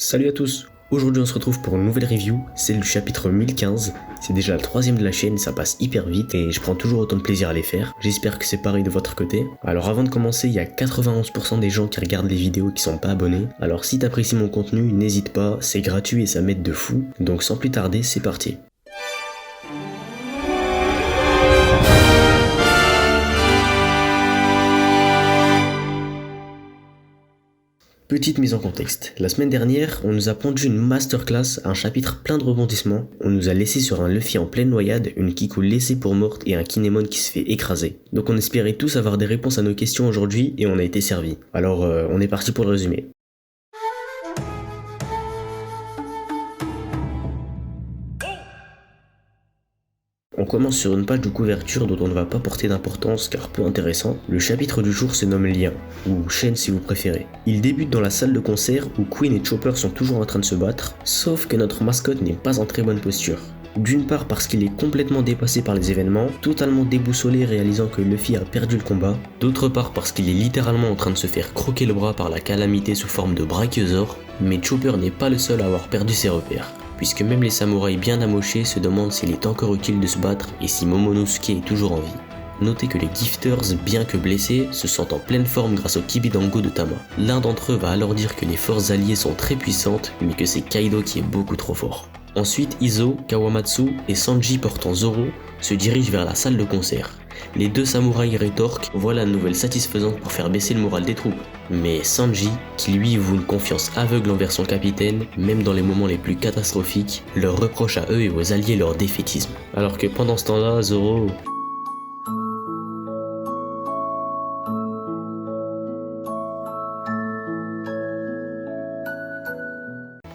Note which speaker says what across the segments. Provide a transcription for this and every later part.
Speaker 1: Salut à tous. Aujourd'hui on se retrouve pour une nouvelle review, c'est le chapitre 1015, c'est déjà le troisième de la chaîne, ça passe hyper vite et je prends toujours autant de plaisir à les faire, j'espère que c'est pareil de votre côté. Alors avant de commencer, il y a 91% des gens qui regardent les vidéos qui sont pas abonnés, alors si t'apprécies mon contenu, n'hésite pas, c'est gratuit et ça m'aide de fou, donc sans plus tarder, c'est parti. Petite mise en contexte, la semaine dernière, on nous a pondu une masterclass, un chapitre plein de rebondissements, on nous a laissé sur un Luffy en pleine noyade, une Kiku laissée pour morte et un Kinemon qui se fait écraser. Donc on espérait tous avoir des réponses à nos questions aujourd'hui et on a été servis. Alors on est parti pour le résumé. On commence sur une page de couverture dont on ne va pas porter d'importance car peu intéressant. Le chapitre du jour se nomme Lien, ou Chaîne si vous préférez. Il débute dans la salle de concert où Queen et Chopper sont toujours en train de se battre, sauf que notre mascotte n'est pas en très bonne posture. D'une part parce qu'il est complètement dépassé par les événements, totalement déboussolé réalisant que Luffy a perdu le combat, d'autre part parce qu'il est littéralement en train de se faire croquer le bras par la calamité sous forme de brachiosaure, mais Chopper n'est pas le seul à avoir perdu ses repères, puisque même les samouraïs bien amochés se demandent s'il est encore utile de se battre et si Momonosuke est toujours en vie. Notez que les Gifters, bien que blessés, se sentent en pleine forme grâce au Kibidango de Tama. L'un d'entre eux va alors dire que les forces alliées sont très puissantes, mais que c'est Kaido qui est beaucoup trop fort. Ensuite, Izo, Kawamatsu et Sanji portant Zoro se dirigent vers la salle de concert. Les deux samouraïs rétorquent, voilà une nouvelle satisfaisante pour faire baisser le moral des troupes. Mais Sanji, qui lui voue une confiance aveugle envers son capitaine, même dans les moments les plus catastrophiques, leur reproche à eux et aux alliés leur défaitisme. Alors que pendant ce temps-là, Zoro...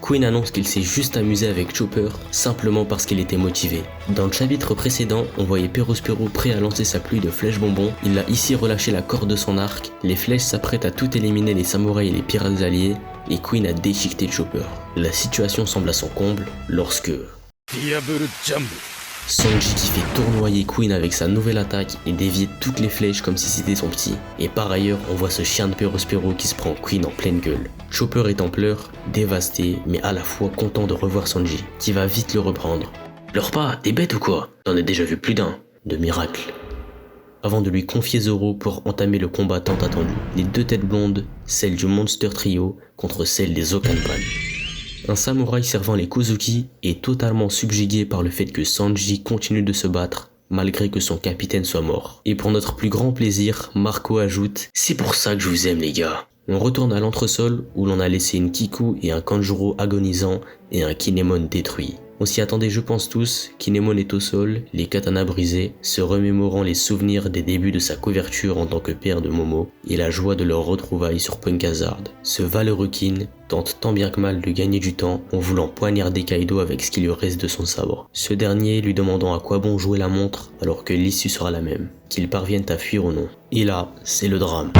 Speaker 1: Queen annonce qu'il s'est juste amusé avec Chopper, simplement parce qu'il était motivé. Dans le chapitre précédent, on voyait Perospero prêt à lancer sa pluie de flèches bonbons, il a ici relâché la corde de son arc, les flèches s'apprêtent à tout éliminer les samouraïs et les pirates alliés, et Queen a déchiqueté Chopper. La situation semble à son comble, lorsque... Sanji qui fait tournoyer Queen avec sa nouvelle attaque et dévier toutes les flèches comme si c'était son petit. Et par ailleurs, on voit ce chien de Perospero qui se prend Queen en pleine gueule. Chopper est en pleurs, dévasté, mais à la fois content de revoir Sanji, qui va vite le reprendre. Pleure pas, t'es bête ou quoi? T'en as déjà vu plus d'un. De miracle. Avant de lui confier Zoro pour entamer le combat tant attendu. Les deux têtes blondes, celle du Monster Trio contre celle des Okanpan. Un samouraï servant les Kozuki est totalement subjugué par le fait que Sanji continue de se battre malgré que son capitaine soit mort. Et pour notre plus grand plaisir, Marco ajoute « C'est pour ça que je vous aime les gars ». On retourne à l'entresol où l'on a laissé une Kiku et un Kanjuro agonisant et un Kinemon détruit. On s'y attendait je pense tous, Kinemon est au sol, les katanas brisés, se remémorant les souvenirs des débuts de sa couverture en tant que père de Momo et la joie de leur retrouvaille sur Punk Hazard. Ce valeureux Kin tente tant bien que mal de gagner du temps en voulant poignarder Kaido avec ce qui lui reste de son sabre. Ce dernier lui demandant à quoi bon jouer la montre alors que l'issue sera la même, qu'ils parviennent à fuir ou non. Et là, c'est le drame.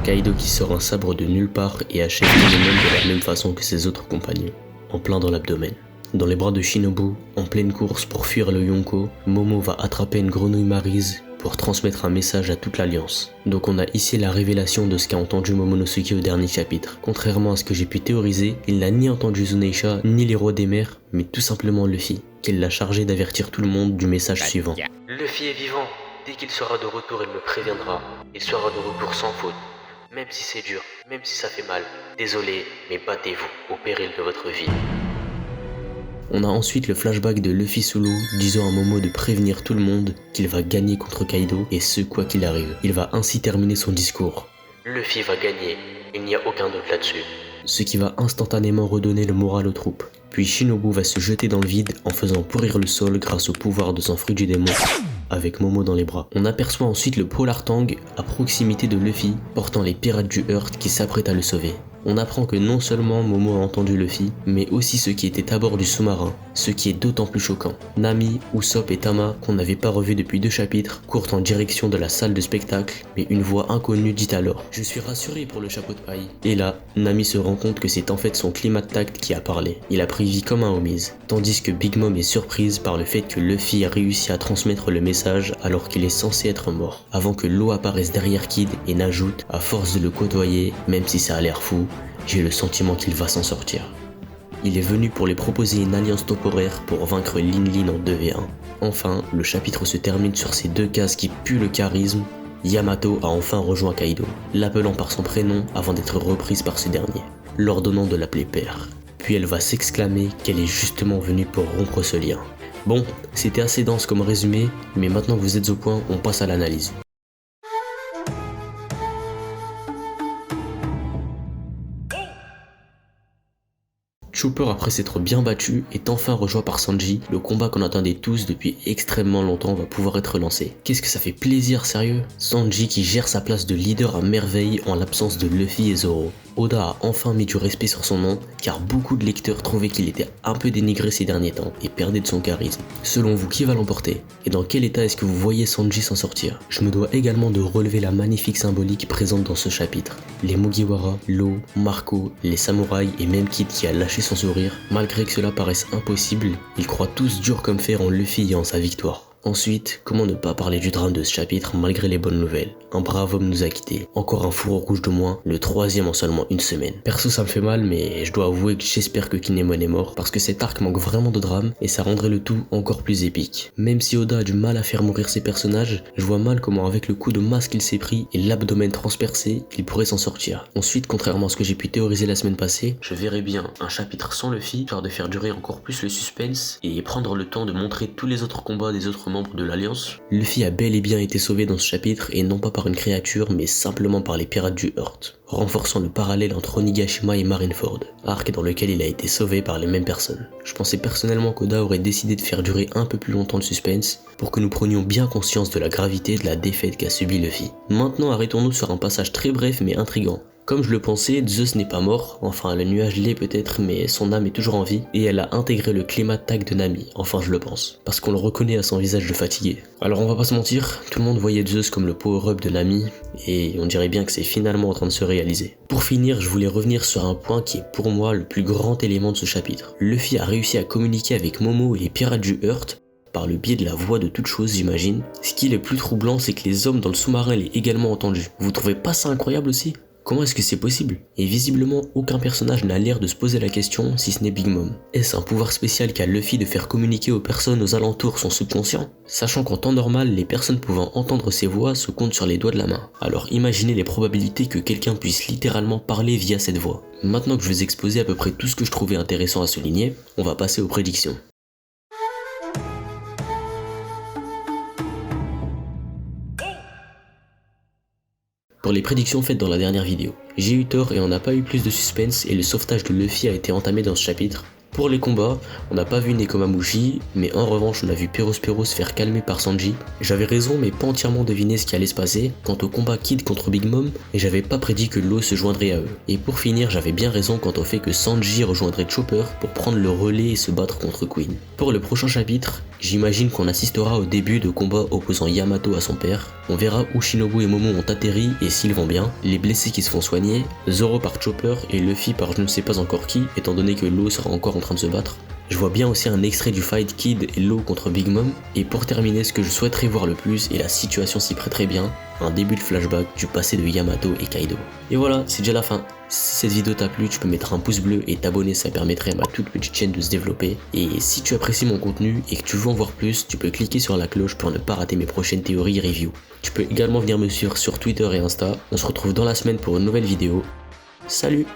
Speaker 1: Kaido qui sort un sabre de nulle part et achève Kinemon de la même façon que ses autres compagnons, en plein dans l'abdomen. Dans les bras de Shinobu, en pleine course pour fuir le Yonko, Momo va attraper une grenouille marise pour transmettre un message à toute l'Alliance. Donc on a ici la révélation de ce qu'a entendu Momonosuke au dernier chapitre. Contrairement à ce que j'ai pu théoriser, il n'a ni entendu Zunisha ni les rois des mers, mais tout simplement Luffy, qu'il l'a chargé d'avertir tout le monde du message suivant. Luffy est vivant, dès qu'il sera de retour il me préviendra, il sera de retour sans faute. Même si c'est dur, même si ça fait mal, désolé, mais battez-vous au péril de votre vie. On a ensuite le flashback de Luffy Solo disant à Momo de prévenir tout le monde qu'il va gagner contre Kaido et ce quoi qu'il arrive. Il va ainsi terminer son discours. Luffy va gagner, il n'y a aucun doute là-dessus. Ce qui va instantanément redonner le moral aux troupes. Puis Shinobu va se jeter dans le vide en faisant pourrir le sol grâce au pouvoir de son fruit du démon, avec Momo dans les bras. On aperçoit ensuite le Polar Tang à proximité de Luffy, portant les pirates du Heart qui s'apprêtent à le sauver. On apprend que non seulement Momo a entendu Luffy, mais aussi ceux qui étaient à bord du sous-marin, ce qui est d'autant plus choquant. Nami, Usopp et Tama, qu'on n'avait pas revus depuis 2 chapitres, courent en direction de la salle de spectacle, mais une voix inconnue dit alors « Je suis rassuré pour le chapeau de paille ». Et là, Nami se rend compte que c'est en fait son climat de tact qui a parlé. Il a pris vie comme un homies, tandis que Big Mom est surprise par le fait que Luffy a réussi à transmettre le message alors qu'il est censé être mort, avant que l'eau apparaisse derrière Kid et n'ajoute, à force de le côtoyer, même si ça a l'air fou, j'ai le sentiment qu'il va s'en sortir. Il est venu pour les proposer une alliance temporaire pour vaincre Lin Lin en 2v1. Enfin, le chapitre se termine sur ces deux cases qui puent le charisme. Yamato a enfin rejoint Kaido, l'appelant par son prénom avant d'être reprise par ce dernier, l'ordonnant de l'appeler père. Puis elle va s'exclamer qu'elle est justement venue pour rompre ce lien. Bon, c'était assez dense comme résumé, mais maintenant que vous êtes au point, on passe à l'analyse. Chopper, après s'être bien battu, est enfin rejoint par Sanji. Le combat qu'on attendait tous depuis extrêmement longtemps va pouvoir être lancé. Qu'est-ce que ça fait plaisir, sérieux? Sanji qui gère sa place de leader à merveille en l'absence de Luffy et Zoro. Oda a enfin mis du respect sur son nom, car beaucoup de lecteurs trouvaient qu'il était un peu dénigré ces derniers temps et perdait de son charisme. Selon vous, qui va l'emporter? Et dans quel état est-ce que vous voyez Sanji s'en sortir? Je me dois également de relever la magnifique symbolique présente dans ce chapitre. Les Mugiwara, Law, Marco, les samouraïs et même Kid qui a lâché son sourire. Malgré que cela paraisse impossible, ils croient tous dur comme fer en Luffy et en sa victoire. Ensuite, comment ne pas parler du drame de ce chapitre malgré les bonnes nouvelles? Un brave homme nous a quittés, encore un fourreau rouge de moins, le troisième en seulement une semaine. Perso ça me fait mal, mais je dois avouer que j'espère que Kinemon est mort, parce que cet arc manque vraiment de drame, et ça rendrait le tout encore plus épique. Même si Oda a du mal à faire mourir ses personnages, je vois mal comment avec le coup de masse qu'il s'est pris et l'abdomen transpercé, il pourrait s'en sortir. Ensuite, contrairement à ce que j'ai pu théoriser la semaine passée, je verrais bien un chapitre sans Luffy, histoire de faire durer encore plus le suspense, et prendre le temps de montrer tous les autres combats des autres membres de l'Alliance. Luffy a bel et bien été sauvé dans ce chapitre, et non pas par une créature, mais simplement par les pirates du Heart, renforçant le parallèle entre Onigashima et Marineford, arc dans lequel il a été sauvé par les mêmes personnes. Je pensais personnellement qu'Oda aurait décidé de faire durer un peu plus longtemps le suspense, pour que nous prenions bien conscience de la gravité de la défaite qu'a subi Luffy. Maintenant arrêtons-nous sur un passage très bref mais intriguant. Comme je le pensais, Zeus n'est pas mort, enfin le nuage l'est peut-être, mais son âme est toujours en vie, et elle a intégré le climat tag de Nami, enfin je le pense, parce qu'on le reconnaît à son visage de fatigué. Alors on va pas se mentir, tout le monde voyait Zeus comme le power-up de Nami, et on dirait bien que c'est finalement en train de se réaliser. Pour finir, je voulais revenir sur un point qui est pour moi le plus grand élément de ce chapitre. Luffy a réussi à communiquer avec Momo et les pirates du Heart, par le biais de la voix de toute chose j'imagine. Ce qui est le plus troublant, c'est que les hommes dans le sous-marin l'aient également entendu. Vous trouvez pas ça incroyable aussi ? Comment est-ce que c'est possible? Et visiblement, aucun personnage n'a l'air de se poser la question si ce n'est Big Mom. Est-ce un pouvoir spécial qu'a Luffy de faire communiquer aux personnes aux alentours son subconscient? Sachant qu'en temps normal, les personnes pouvant entendre ces voix se comptent sur les doigts de la main. Alors imaginez les probabilités que quelqu'un puisse littéralement parler via cette voix. Maintenant que je vous ai exposé à peu près tout ce que je trouvais intéressant à souligner, on va passer aux prédictions. Pour les prédictions faites dans la dernière vidéo, j'ai eu tort et on n'a pas eu plus de suspense et le sauvetage de Luffy a été entamé dans ce chapitre. Pour les combats, on n'a pas vu Nekomamushi, mais en revanche on a vu Perospero se faire calmer par Sanji. J'avais raison mais pas entièrement deviné ce qui allait se passer quant au combat Kid contre Big Mom, et j'avais pas prédit que Law se joindrait à eux. Et pour finir, j'avais bien raison quant au fait que Sanji rejoindrait Chopper pour prendre le relais et se battre contre Queen. Pour le prochain chapitre, j'imagine qu'on assistera au début de combats opposant Yamato à son père. On verra où Shinobu et Momo ont atterri et s'ils vont bien, les blessés qui se font soigner, Zoro par Chopper et Luffy par je ne sais pas encore qui, étant donné que Law sera encore en train de se battre. Je vois bien aussi un extrait du fight Kid et Law contre Big Mom, et pour terminer, ce que je souhaiterais voir le plus, et la situation s'y prêterait bien, un début de flashback du passé de Yamato et Kaido. Et voilà, c'est déjà la fin. Si cette vidéo t'a plu, tu peux mettre un pouce bleu et t'abonner, ça permettrait à ma toute petite chaîne de se développer. Et si tu apprécies mon contenu et que tu veux en voir plus, tu peux cliquer sur la cloche pour ne pas rater mes prochaines théories et reviews. Tu peux également venir me suivre sur Twitter et Insta. On se retrouve dans la semaine pour une nouvelle vidéo. Salut!